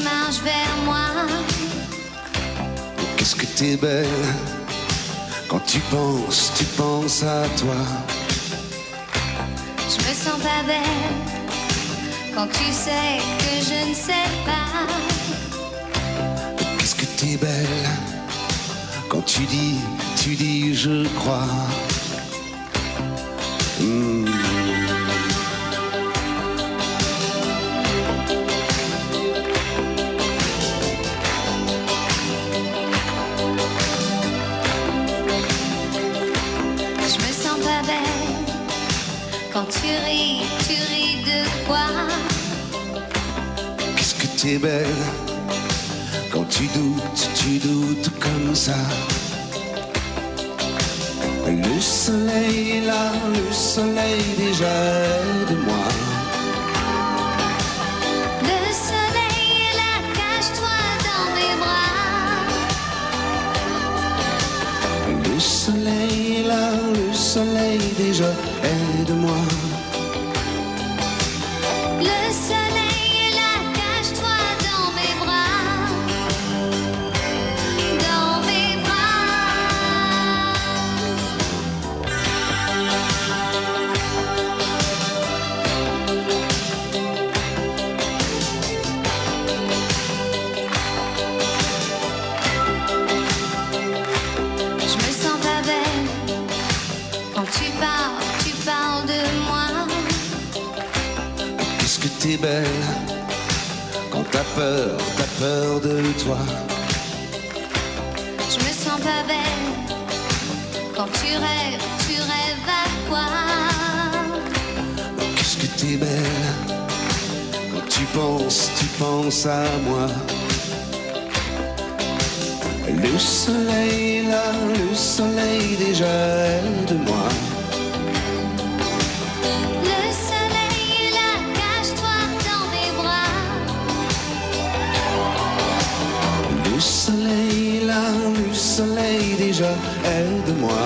marches vers moi. Qu'est-ce que t'es belle quand tu penses à toi. Je me sens pas belle quand tu sais que je ne sais pas. Qu'est-ce que t'es belle quand tu dis je crois. Je me sens pas belle quand tu ris de quoi? Qu'est-ce que t'es belle quand tu doutes comme ça. Le soleil est là, le soleil déjà aide-moi. Le soleil est là, cache-toi dans mes bras. Le soleil est là, le soleil déjà aide-moi. Le soleil est là, cache-toi dans mes bras. Dans mes bras. Je me sens pas belle quand tu parles de moi. Qu'est-ce que t'es belle quand t'as peur de toi. Je me sens pas belle quand tu rêves à quoi? Qu'est-ce que t'es belle quand tu penses à moi. Le soleil est là, le soleil déjà aide-moi. Le soleil est là, cache-toi dans mes bras. Le soleil est là, le soleil déjà aide-moi.